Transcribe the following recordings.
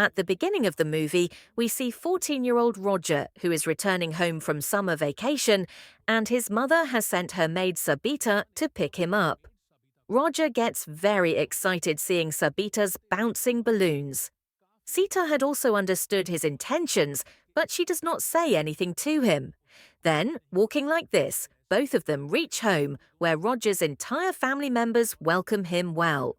At the beginning of the movie, we see 14-year-old Roger, who is returning home from summer vacation, and his mother has sent her maid Sabita to pick him up. Roger gets very excited seeing Sabita's bouncing balloons. Sita had also understood his intentions, but she does not say anything to him. Then, walking like this, both of them reach home, where Roger's entire family members welcome him well.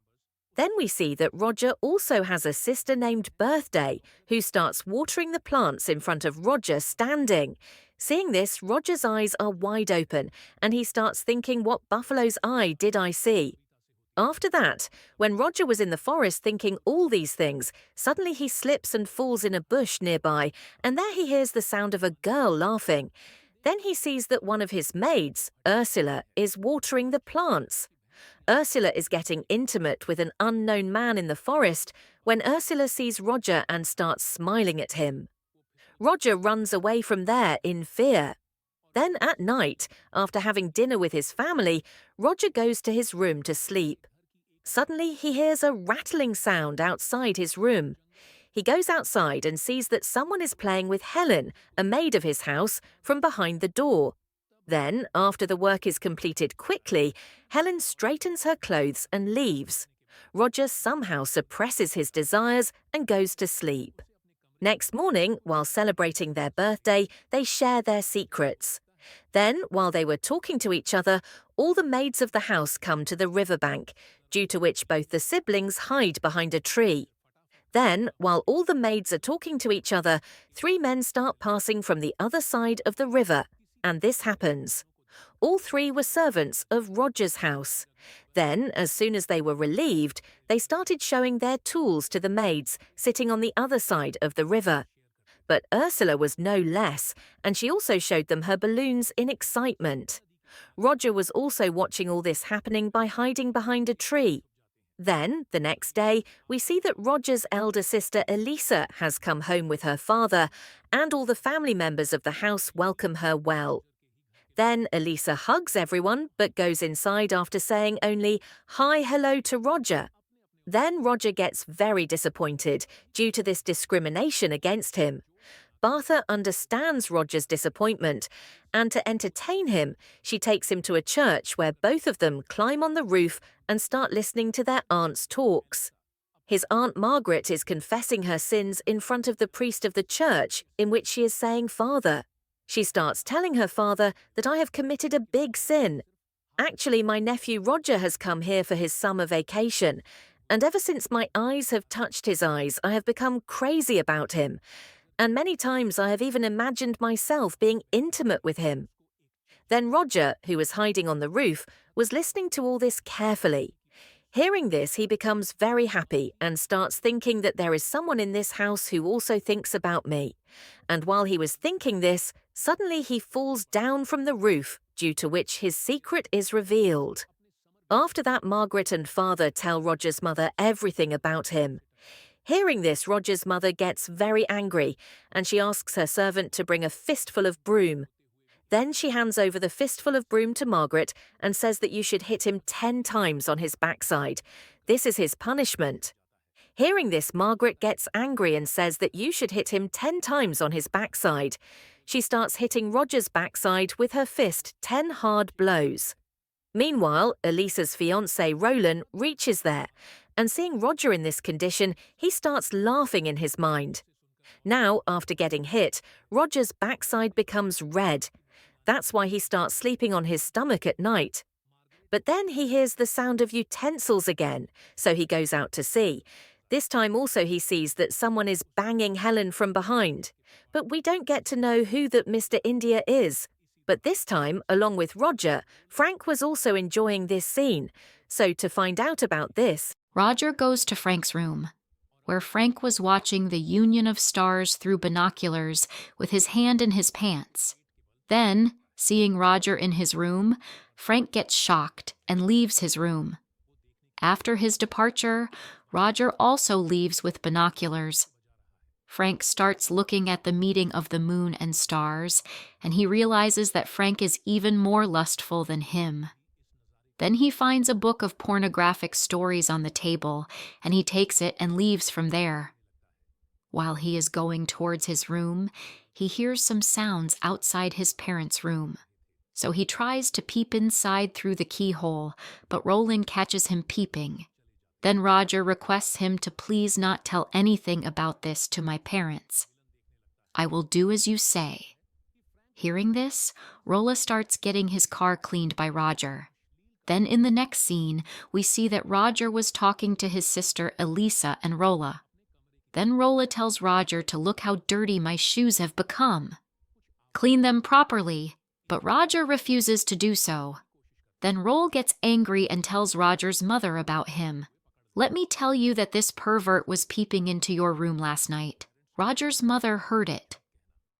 Then we see that Roger also has a sister named Birthday, who starts watering the plants in front of Roger standing. Seeing this, Roger's eyes are wide open, and he starts thinking, what buffalo's eye did I see? After that, when Roger was in the forest thinking all these things, suddenly he slips and falls in a bush nearby, and there he hears the sound of a girl laughing. Then he sees that one of his maids, Ursula, is watering the plants. Ursula is getting intimate with an unknown man in the forest when Ursula sees Roger and starts smiling at him. Roger runs away from there in fear. Then at night, after having dinner with his family, Roger goes to his room to sleep. Suddenly, he hears a rattling sound outside his room. He goes outside and sees that someone is playing with Helen, a maid of his house, from behind the door. Then, after the work is completed quickly, Helen straightens her clothes and leaves. Roger somehow suppresses his desires and goes to sleep. Next morning, while celebrating their birthday, they share their secrets. Then, while they were talking to each other, all the maids of the house come to the riverbank, due to which both the siblings hide behind a tree. Then, while all the maids are talking to each other, 3 men start passing from the other side of the river, and this happens. All 3 were servants of Roger's house. Then, as soon as they were relieved, they started showing their tools to the maids sitting on the other side of the river. But Ursula was no less, and she also showed them her balloons in excitement. Roger was also watching all this happening by hiding behind a tree. Then, the next day, we see that Roger's elder sister Elisa has come home with her father, and all the family members of the house welcome her well. Then Elisa hugs everyone, but goes inside after saying only, "Hi, hello" to Roger. Then Roger gets very disappointed due to this discrimination against him. Bertha understands Roger's disappointment, and to entertain him, she takes him to a church where both of them climb on the roof and start listening to their aunt's talks. His Aunt Margaret is confessing her sins in front of the priest of the church, in which she is saying, "Father." She starts telling her father that I have committed a big sin. Actually, my nephew Roger has come here for his summer vacation, and ever since my eyes have touched his eyes, I have become crazy about him. And many times I have even imagined myself being intimate with him. Then Roger, who was hiding on the roof, was listening to all this carefully. Hearing this, he becomes very happy and starts thinking that there is someone in this house who also thinks about me. And while he was thinking this, suddenly he falls down from the roof, due to which his secret is revealed. After that, Margaret and father tell Roger's mother everything about him. Hearing this, Roger's mother gets very angry, and she asks her servant to bring a fistful of broom. Then she hands over the fistful of broom to Margaret and says that you should hit him 10 times on his backside. This is his punishment. Hearing this, Margaret gets angry and says that you should hit him 10 times on his backside. She starts hitting Roger's backside with her fist 10 hard blows. Meanwhile, Elisa's fiancé Roland reaches there, and seeing Roger in this condition, he starts laughing in his mind. Now, after getting hit, Roger's backside becomes red. That's why he starts sleeping on his stomach at night. But then he hears the sound of utensils again, so he goes out to see. This time also he sees that someone is banging Helen from behind. But we don't get to know who that Mr. India is. But this time, along with Roger, Frank was also enjoying this scene. So to find out about this, Roger goes to Frank's room, where Frank was watching the union of stars through binoculars with his hand in his pants. Then, seeing Roger in his room, Frank gets shocked and leaves his room. After his departure, Roger also leaves with binoculars. Frank starts looking at the meeting of the moon and stars, and he realizes that Frank is even more lustful than him. Then he finds a book of pornographic stories on the table, and he takes it and leaves from there. While he is going towards his room, he hears some sounds outside his parents' room. So he tries to peep inside through the keyhole, but Roland catches him peeping. Then Roger requests him to please not tell anything about this to my parents. I will do as you say. Hearing this, Rolla starts getting his car cleaned by Roger. Then in the next scene, we see that Roger was talking to his sister Elisa and Rolla. Then Rolla tells Roger to look how dirty my shoes have become. Clean them properly, but Roger refuses to do so. Then Roll gets angry and tells Roger's mother about him. Let me tell you that this pervert was peeping into your room last night. Roger's mother heard it.